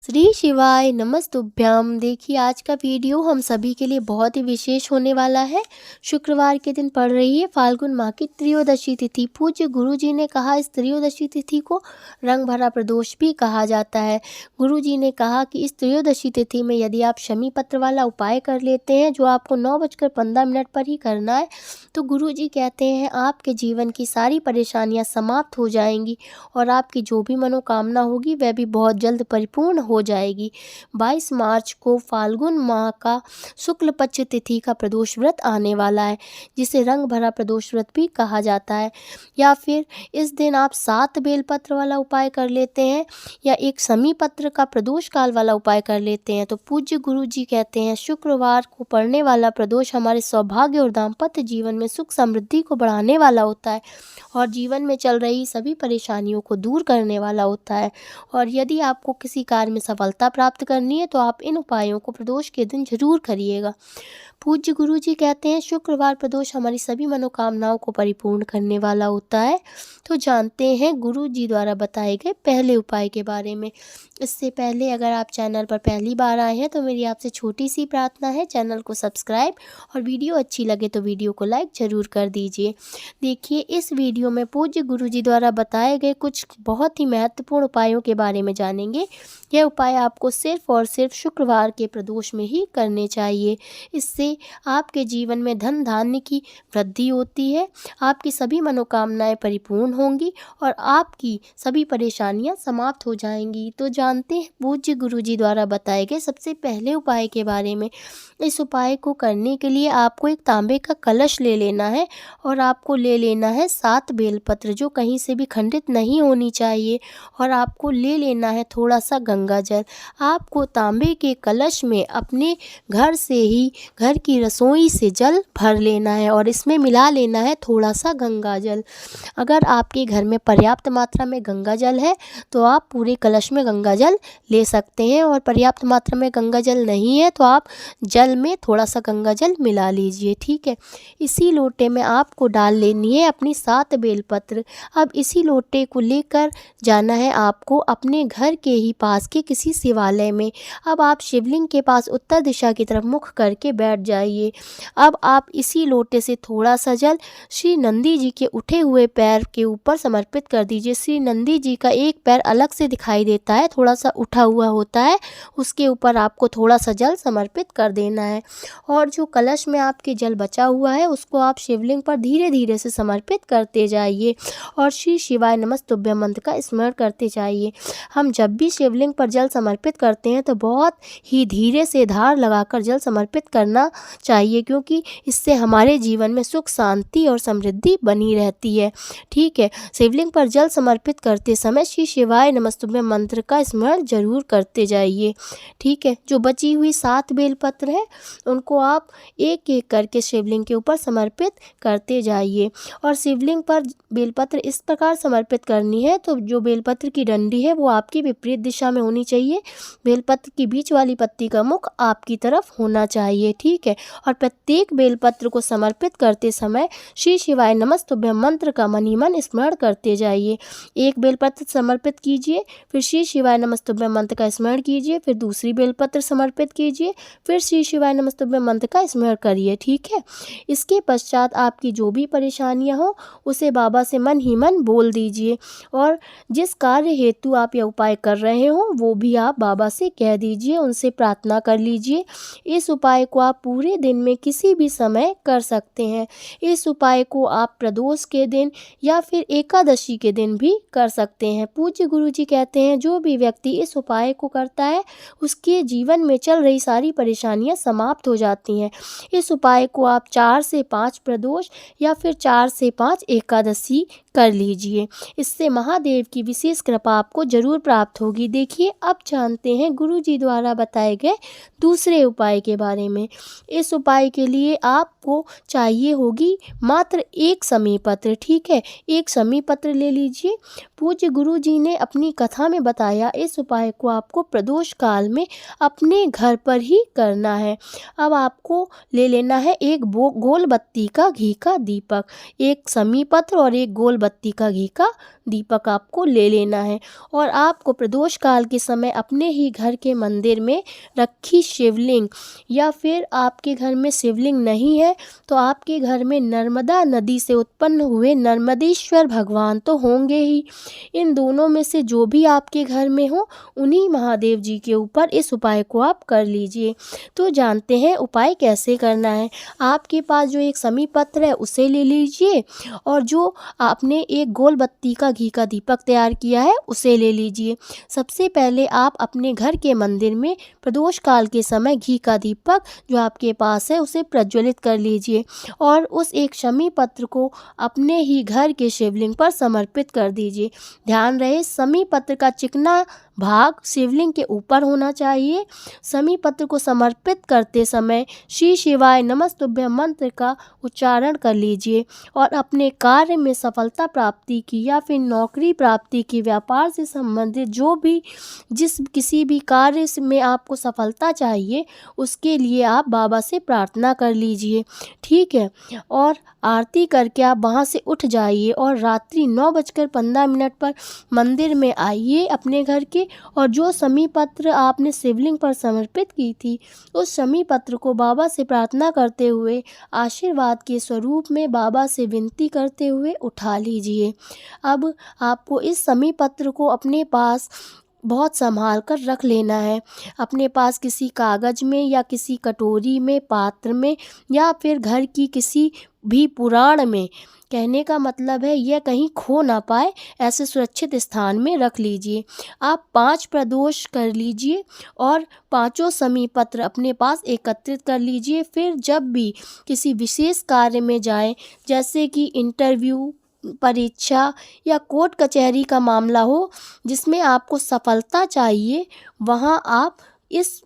श्री शिवाय नमस्तुभ्यम। देखिए, आज का वीडियो हम सभी के लिए बहुत ही विशेष होने वाला है। शुक्रवार के दिन पड़ रही है फाल्गुन माह की त्रयोदशी तिथि। पूज्य गुरु जी ने कहा इस त्रयोदशी तिथि को रंग भरा प्रदोष भी कहा जाता है। गुरु जी ने कहा कि इस त्रयोदशी तिथि में यदि आप शमी पत्र वाला उपाय कर लेते हैं, जो आपको 9:15 पर ही करना है, तो गुरु जी कहते हैं आपके जीवन की सारी परेशानियाँ समाप्त हो जाएंगी और आपकी जो भी मनोकामना होगी वह भी बहुत जल्द परिपूर्ण हो जाएगी। 22 मार्च को फाल्गुन माह का शुक्ल पक्ष तिथि का प्रदोष व्रत आने वाला है, जिसे रंग भरा प्रदोष व्रत भी कहा जाता है। या फिर इस दिन आप 7 बेलपत्र वाला उपाय कर लेते हैं या एक शमी पत्र का प्रदोष काल वाला उपाय कर लेते हैं, तो पूज्य गुरु जी कहते हैं शुक्रवार को पड़ने वाला प्रदोष हमारे सौभाग्य और दाम्पत्य जीवन में सुख समृद्धि को बढ़ाने वाला होता है और जीवन में चल रही सभी परेशानियों को दूर करने वाला होता है। और यदि आपको किसी कार्य में सफलता प्राप्त करनी है तो आप इन उपायों को प्रदोष के दिन जरूर करिएगा। पूज्य गुरु जी कहते हैं शुक्रवार प्रदोष हमारी सभी मनोकामनाओं को परिपूर्ण करने वाला होता है। तो जानते हैं गुरु जी द्वारा बताए गए पहले उपाय के बारे में। इससे पहले अगर आप चैनल पर पहली बार आए हैं तो मेरी आपसे छोटी सी प्रार्थना है, चैनल को सब्सक्राइब और वीडियो अच्छी लगे तो वीडियो को लाइक ज़रूर कर दीजिए। देखिए, इस वीडियो में पूज्य गुरु जी द्वारा बताए गए कुछ बहुत ही महत्वपूर्ण उपायों के बारे में जानेंगे। यह उपाय आपको सिर्फ और सिर्फ शुक्रवार के प्रदोष में ही करने चाहिए। इससे आपके जीवन में धन धान्य की वृद्धि होती है, आपकी सभी मनोकामनाएं परिपूर्ण होंगी और आपकी सभी परेशानियां समाप्त हो जाएंगी। तो जानते हैं पूज्य गुरु जी द्वारा बताए गए सबसे पहले उपाय के बारे में। इस उपाय को करने के लिए आपको एक तांबे का कलश ले लेना है और आपको ले लेना है 7 बेलपत्र, जो कहीं से भी खंडित नहीं होनी चाहिए, और आपको ले लेना है थोड़ा सा गंगा जल। आपको तांबे के कलश में अपने घर से ही घर की रसोई से जल भर लेना है और इसमें मिला लेना है थोड़ा सा गंगा जल। अगर आपके घर में पर्याप्त मात्रा में गंगा जल है तो आप पूरे कलश में गंगा जल ले सकते हैं, और पर्याप्त मात्रा में गंगा जल नहीं है तो आप जल में थोड़ा सा गंगा जल मिला लीजिए। ठीक है, इसी लोटे में आपको डाल लेनी है अपनी 7 बेलपत्र। अब इसी लोटे को लेकर जाना है आपको अपने घर के ही पास के किसी शिवालय में। अब आप शिवलिंग के पास उत्तर दिशा की तरफ मुख करके बैठ जाइए। अब आप इसी लोटे से थोड़ा सा जल श्री नंदी जी के उठे हुए पैर के ऊपर समर्पित कर दीजिए। श्री नंदी जी का एक पैर अलग से दिखाई देता है, थोड़ा सा उठा हुआ होता है, उसके ऊपर आपको थोड़ा सा जल समर्पित कर देना है। और जो कलश में आपके जल बचा हुआ है उसको आप शिवलिंग पर धीरे धीरे से समर्पित करते जाइए और श्री शिवाय नमस्तुभ्यम मंत्र का स्मरण करते जाइए। हम जब भी शिवलिंग पर जल समर्पित करते हैं तो बहुत ही धीरे से धार लगाकर जल समर्पित करना चाहिए, क्योंकि इससे हमारे जीवन में सुख शांति और समृद्धि बनी रहती है। ठीक है, शिवलिंग पर जल समर्पित करते समय श्री शिवाय नमस्तुभ्यम मंत्र का स्मरण जरूर करते जाइए। ठीक है, जो बची हुई 7 बेलपत्र है उनको आप एक एक करके शिवलिंग के ऊपर समर्पित करते जाइए। और शिवलिंग पर बेलपत्र इस प्रकार समर्पित करनी है तो जो बेलपत्र की डंडी है वो आपकी विपरीत दिशा में होनी चाहिए। बेलपत्र की बीच वाली पत्ती का मुख आपकी तरफ होना चाहिए। ठीक है, और प्रत्येक बेलपत्र को समर्पित करते समय श्री शिवाय नमस्तुभ्यम मंत्र का मन ही मन स्मरण करते जाइए। एक बेलपत्र समर्पित कीजिए, फिर श्री शिवाय नमस्तुभ्यम मंत्र का स्मरण कीजिए, फिर दूसरी बेलपत्र समर्पित कीजिए, फिर श्री शिवाय नमस्तुभ्यम मंत्र का स्मरण करिए। ठीक है, इसके पश्चात आपकी जो भी परेशानियां हो उसे बाबा से मन ही मन बोल दीजिए, और जिस कार्य हेतु आप यह उपाय कर रहे हो वो भी आप बाबा से कह दीजिए, उनसे प्रार्थना कर लीजिए। इस उपाय को आप पूरे दिन में किसी भी समय कर सकते हैं। इस उपाय को आप प्रदोष के दिन या फिर एकादशी के दिन भी कर सकते हैं। पूज्य गुरु जी कहते हैं जो भी व्यक्ति इस उपाय को करता है उसके जीवन में चल रही सारी परेशानियां समाप्त हो जाती हैं। इस उपाय को आप 4 से 5 प्रदोष या फिर 4 से 5 एकादशी कर लीजिए। इससे महादेव की विशेष कृपा आपको जरूर प्राप्त होगी। देखिए, अब जानते हैं गुरु जी द्वारा बताए गए दूसरे उपाय के बारे में। इस उपाय के लिए आपको चाहिए होगी मात्र एक शमी पत्र। ठीक है, एक शमी पत्र ले लीजिए। पूज्य गुरु जी ने अपनी कथा में बताया इस उपाय को आपको प्रदोष काल में अपने घर पर ही करना है। अब आपको ले लेना है एक गोल बत्ती का घी का दीपक, एक शमी पत्र और एक गोल बत्ती का घी का दीपक आपको ले लेना है और आपको प्रदोष काल के समय अपने ही घर के मंदिर में रखी शिवलिंग या फिर आपके घर में शिवलिंग नहीं है तो आपके घर में नर्मदा नदी से उत्पन्न हुए नर्मदेश्वर भगवान तो होंगे ही। इन दोनों में से जो भी आपके घर में हो उन्हीं महादेव जी के ऊपर इस उपाय को आप कर लीजिए। तो जानते हैं उपाय कैसे करना है। आपके पास जो एक समी पत्र है उसे ले लीजिए और जो आपने एक गोल बत्ती का घी का दीपक तैयार किया है उसे ले लीजिए। सबसे पहले आप अपने घर के मंदिर में प्रदोष काल के समय घी का दीपक जो आपके पास है उसे प्रज्वलित कर लीजिए और उस एक शमी पत्र को अपने ही घर के शिवलिंग पर समर्पित कर दीजिए। ध्यान रहे शमी पत्र का चिकना भाग शिवलिंग के ऊपर होना चाहिए। शमी पत्र को समर्पित करते समय श्री शिवाय नमस्तुभ्यं मंत्र का उच्चारण कर लीजिए और अपने कार्य में सफलता प्राप्ति की या फिर नौकरी प्राप्ति की, व्यापार से संबंधित जो भी किसी भी कार्य में आपको सफलता चाहिए उसके लिए आप बाबा से प्रार्थना कर लीजिए। ठीक है, और आरती करके आप वहाँ से उठ जाइए और रात्रि 9:15 पर मंदिर में आइए अपने घर के और जो शमी पत्र आपने शिवलिंग पर समर्पित की थी उस शमी पत्र को बाबा से प्रार्थना करते हुए आशीर्वाद के स्वरूप में बाबा से विनती करते हुए उठा लीजिए। अब आपको इस शमी पत्र को अपने पास बहुत संभाल कर रख लेना है। अपने पास किसी कागज़ में या किसी कटोरी में, पात्र में या फिर घर की किसी भी पुराण में, कहने का मतलब है यह कहीं खो ना पाए ऐसे सुरक्षित स्थान में रख लीजिए। आप 5 प्रदोष कर लीजिए और 5 शमी पत्र अपने पास एकत्रित कर लीजिए। फिर जब भी किसी विशेष कार्य में जाएं, जैसे कि इंटरव्यू, परीक्षा या कोर्ट कचहरी का मामला हो जिसमें आपको सफलता चाहिए, वहाँ आप इस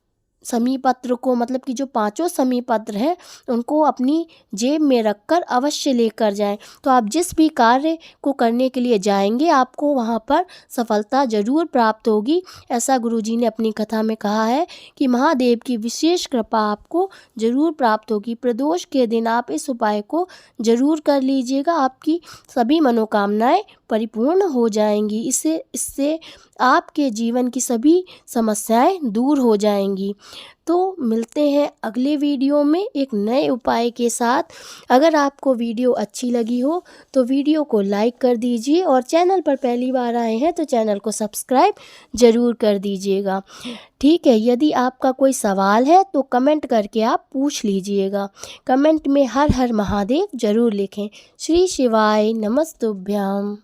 शमी पत्र को, मतलब कि जो 5 शमी पत्र हैं उनको अपनी जेब में रखकर अवश्य लेकर जाएं। तो आप जिस भी कार्य को करने के लिए जाएंगे आपको वहाँ पर सफलता जरूर प्राप्त होगी। ऐसा गुरुजी ने अपनी कथा में कहा है कि महादेव की विशेष कृपा आपको जरूर प्राप्त होगी। प्रदोष के दिन आप इस उपाय को जरूर कर लीजिएगा, आपकी सभी मनोकामनाएं परिपूर्ण हो जाएंगी। इससे आपके जीवन की सभी समस्याएं दूर हो जाएंगी। तो मिलते हैं अगले वीडियो में एक नए उपाय के साथ। अगर आपको वीडियो अच्छी लगी हो तो वीडियो को लाइक कर दीजिए और चैनल पर पहली बार आए हैं तो चैनल को सब्सक्राइब ज़रूर कर दीजिएगा। ठीक है, यदि आपका कोई सवाल है तो कमेंट करके आप पूछ लीजिएगा। कमेंट में हर हर महादेव ज़रूर लिखें। श्री शिवाय नमस्तुभ्यं।